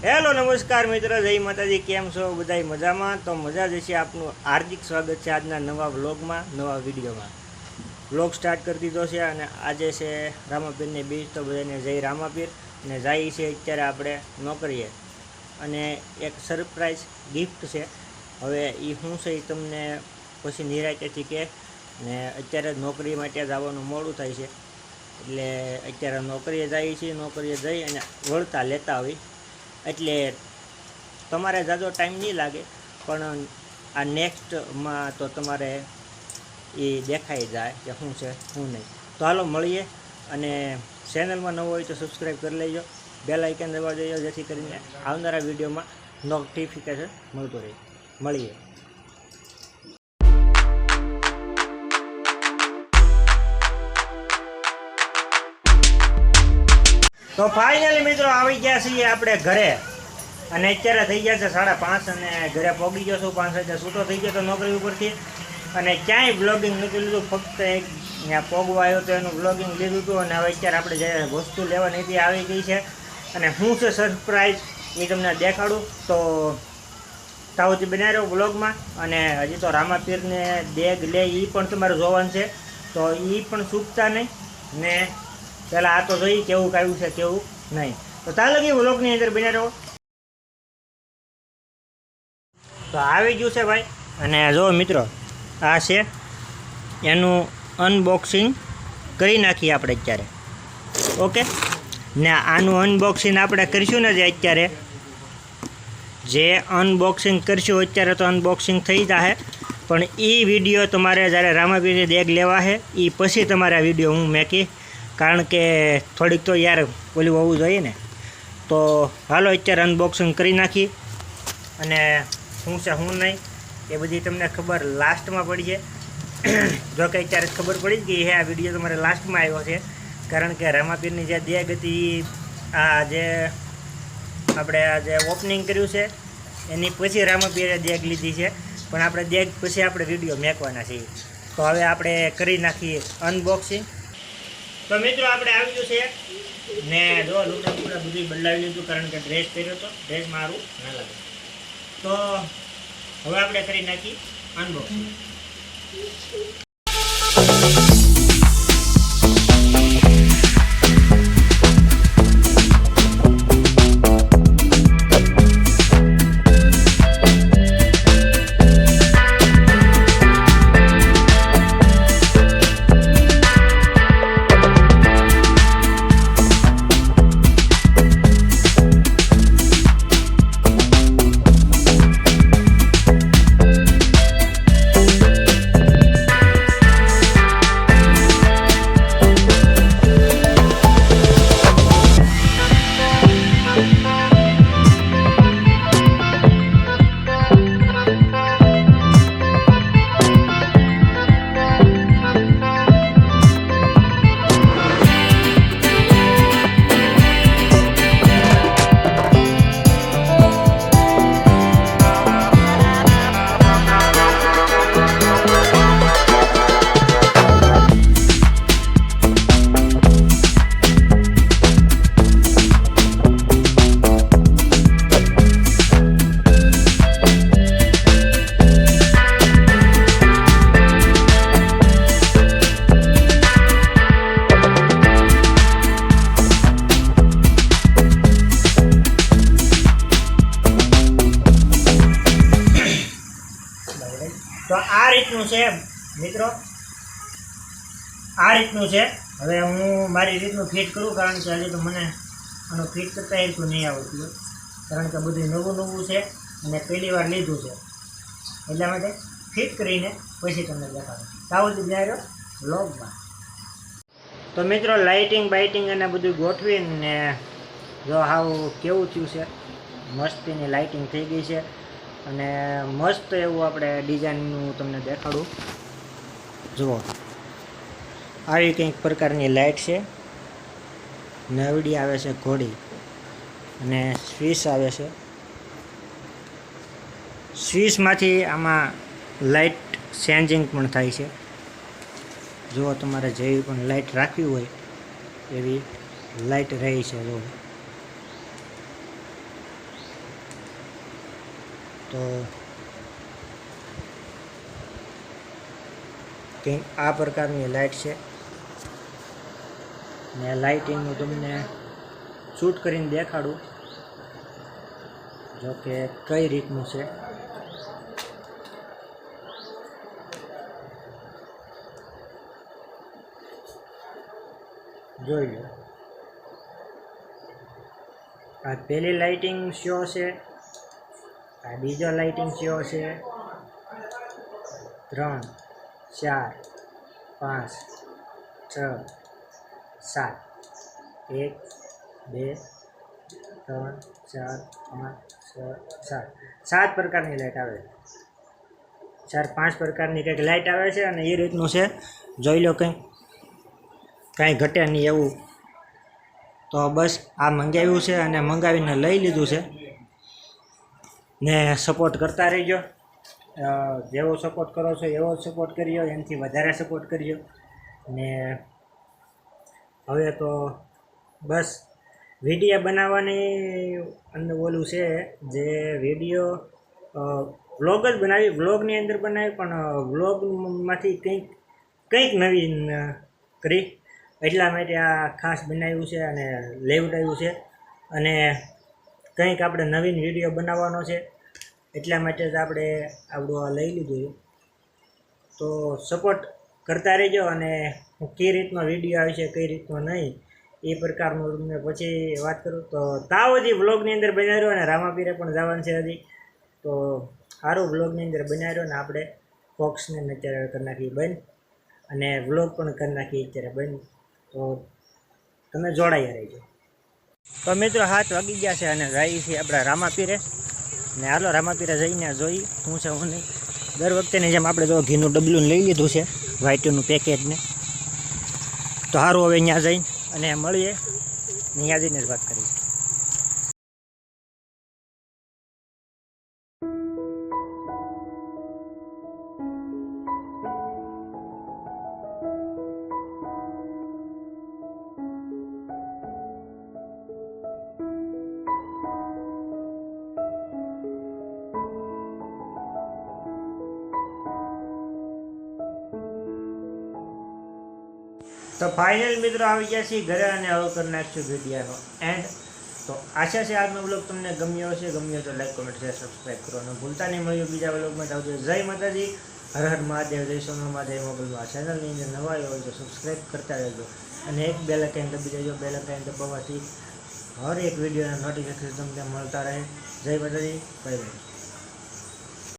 Hello નમસ્કાર મિત્રો, જય માતાજી। કેમ છો બધાય? મજામાં? તો મજા જ છે। આપનું હાર્દિક સ્વાગત છે આજના નવા વ્લોગમાં, નવા વિડીયોમાં। વ્લોગ સ્ટાર્ટ કરી દીધો છે અને આજે છે રામાપીરની બીજ। તો બધાને જય રામાપીર। અને જાય છે અત્યારે આપણે નોકરીએ અને એક સરપ્રાઈઝ ગિફ્ટ છે। હવે એ શું છે એ તમને પછી નિરાંતેથી કે ને અત્યારે નોકરી માટે જવાનું મોડું થાય છે એટલે અત્યારે નોકરીએ જઈએ છીએ। નોકરીએ જઈ અને વળતા લેતા આવી એટલે તમારે ઝાઝો ટાઈમ નહીં લાગે, પણ આ નેક્સ્ટમાં તો તમારે એ દેખાઈ જાય કે શું છે શું નહીં। તો હાલો મળીએ, અને ચેનલમાં નવો હોય તો સબસ્ક્રાઈબ કરી લેજો, બેલ આઇકન દબાવી દેજો, જેથી કરીને આવનારા વિડીયોમાં નોટિફિકેશન મળતું રહે। મળીએ। તો ફાઇનલી મિત્રો આવી ગયા છીએ આપણે ઘરે, અને અત્યારે થઈ ગયા છે 5:30 અને ઘરે પહોંચી ગયો છું। 5 વાગે છૂટો થઈ ગયો તો નોકરી ઉપરથી, અને ક્યાંય બ્લોગિંગ નથી લીધું, ફક્ત એક ત્યાં પહોંચવા આવ્યો તો એનું બ્લોગિંગ લીધું હતું। અને હવે અત્યારે આપણે જે વસ્તુ લેવાની હતી આવી ગઈ છે, અને શું છે સરપ્રાઈઝ એ તમને દેખાડું। તો તાવથી બનાવી રહ્યો બ્લોગમાં। અને હજી તો રામાપીરને દેગ લે એ પણ તમારે જોવાનું છે, તો એ પણ ચૂકતા નહીં ને। પહેલાં આ તો જોઈ કેવું કાવ્યું છે કેવું નહીં, તો ત્યાં લગી વ્લોગની અંદર બને રહો। તો આવી ગયું છે ભાઈ, અને જો મિત્રો આ છે એનું અનબોક્સિંગ કરી નાખીએ આપણે અત્યારે, ઓકે ને। આનું અનબોક્સિંગ આપણે કરીશું ને જે અત્યારે જે અનબોક્સિંગ કરીશું અત્યારે તો અનબોક્સિંગ થઈ જશે, પણ એ વિડીયો તમારે જ્યારે રામાપીરની દેગ લેવા છે એ પછી તમારે આ વિડીયો હું મેકી, કારણ કે થોડીક તો યાર ઓલું હોવું જોઈએ ને। તો હાલો અત્યારે અનબોક્સિંગ કરી નાખી, અને શું છે શું નહીં એ બધી તમને ખબર લાસ્ટમાં પડી છે। જો કે અત્યારે ખબર પડી જ ગઈ છે, આ વિડીયો તમારે લાસ્ટમાં આવ્યો છે, કારણ કે રામાપીરની જે દેગ હતી આ જે આપણે આ જે ઓપનિંગ કર્યું છે એની પછી રામાપીરે દેગ લીધી છે, પણ આપણે દેગ પછી આપણે વિડીયો મેકવાના છીએ। તો હવે આપણે કરી નાખીએ અનબોક્સિંગ। તો મિત્રો આપણે આવી ગયું છે ને જો લુગડા બુગડા બધું બદલાવી લીધું, કારણ કે ડ્રેસ પહેર્યો તો ડ્રેસ મારું ના લાગે। તો હવે આપણે કરી નાખી અનબોક્સિંગ। તો આ રીતનું છે મિત્રો, આ રીતનું છે। હવે હું મારી રીતનું ફિટ કરું, કારણ કે હજી તો મને આનું ફિટ કરતાં એટલું નહીં આવડતું, કારણ કે બધું નવું નવું છે અને પહેલી વાર લીધું છે, એટલા માટે ફિટ કરીને પછી તમને દેખાડું। તાવ જ જાય વ્લોગમાં। તો મિત્રો લાઇટિંગ બાઇટિંગ અને બધું ગોઠવીને જો હાવ કેવું થયું છે, મસ્તીની લાઇટિંગ થઈ ગઈ છે, અને મસ્ત એવું આપણે ડિઝાઇનનું તમને દેખાડું। જુઓ આવી કંઈક પ્રકારની લાઇટ છે, નવડી આવે છે ઘોડી, અને સ્વિચ આવે છે। સ્વિચમાંથી આમાં લાઇટ ચેન્જિંગ પણ થાય છે। જો તમારે જેવી પણ લાઇટ રાખવી હોય એવી લાઇટ રહી છે। જો તો કંઈક આ પ્રકારની લાઇટ છે ને લાઇટિંગનું તમને શૂટ કરીને દેખાડું જો કે કઈ રીતનું છે. જોઈ લો, આ પહેલી લાઇટિંગ શો છે, આ બીજો લાઇટિંગ શો છે, 3 4 5 6 7 1 2 3 4 5 6 7 7 પ્રકારની લાઇટ આવે છે. 4 5 પ્રકારની કંઈક લાઇટ આવે છે અને એ રીતનું છે. જોઈ લો, કાંઈ ઘટે નહીં એવું. તો બસ આ મંગાવ્યું છે અને મંગાવીને લઈ લીધું છે ને સપોર્ટ કરતા રહીજો. જેવો સપોર્ટ કરો છો એવો જ સપોર્ટ કરજો, એનાથી વધારે સપોર્ટ કરજો. ને હવે તો બસ વિડીયો બનાવવાની અંદર ઓલું છે જે વિડીયો વ્લોગ જ બનાવી, વ્લોગની અંદર બનાવી, પણ વ્લોગમાંથી કંઈક નવીન કરી એટલા માટે આ ખાસ બનાવ્યું છે અને લેવડાવ્યું છે. અને કંઈક આપણે નવીન વિડીયો બનાવવાનો છે એટલા માટે જ આપણે આપણું આ લઈ લીધું. તો સપોર્ટ કરતા રહેજો અને હું કઈ રીતનો વિડીયો આવે છે કઈ રીતનો નહીં એ પ્રકારનું તમને પછી વાત કરું. તો તાવ હજી વ્લોગની અંદર બનાવ્યો અને રામાપીરે પણ જવાનું છે હજી. તો સારું વ્લોગની અંદર બનાવ્યો ને આપણે ફોક્સને અત્યારે કરી નાખી બંધ અને વ્લોગ પણ કરી નાખી અત્યારે બંધ. તો તમે જોડાયા રહેજો. તો મિત્રો 7 વાગી ગયા છે અને જાય છે આપણા રામાપીરે. ને હાલો રામાપીરે જઈને જોઈ શું છે હું નહીં. દર વખતેની જેમ આપણે જો ઘીનું ડબલું લઈ લીધું છે વ્હાઈટનું પેકેટને. તો સારું હવે ત્યાં જઈને અને મળીએ, ત્યાં જઈને જ વાત કરીએ. તો ફાઇનલ મિત્રો આવી ગયા છીએ ઘરે અને હવે કરી નાખશું વિડીયોનો એન્ડ. તો આશા છે આજનો બ્લોગ તમને ગમ્યો હશે. ગમ્યો તો લાઈક કોમેન્ટ શેર સબસ્ક્રાઈબ કરવાનું ભૂલતા નહીં. મળ્યું બીજા બ્લોગમાં આવજો. જય માતાજી, હર હર મહાદેવ, જય સોનામાં, જય મોબાઈલમાં. ચેનલની અંદર નવા આવ્યો હોય તો સબસ્ક્રાઈબ કરતા રહેજો અને એક બેલ આઇકન દબી દેજો. બેલ આઇકન દબાવવાથી હર એક વિડીયોના નોટિફિકેશન તમને મળતા રહે. જય માતાજી, બાય બાય.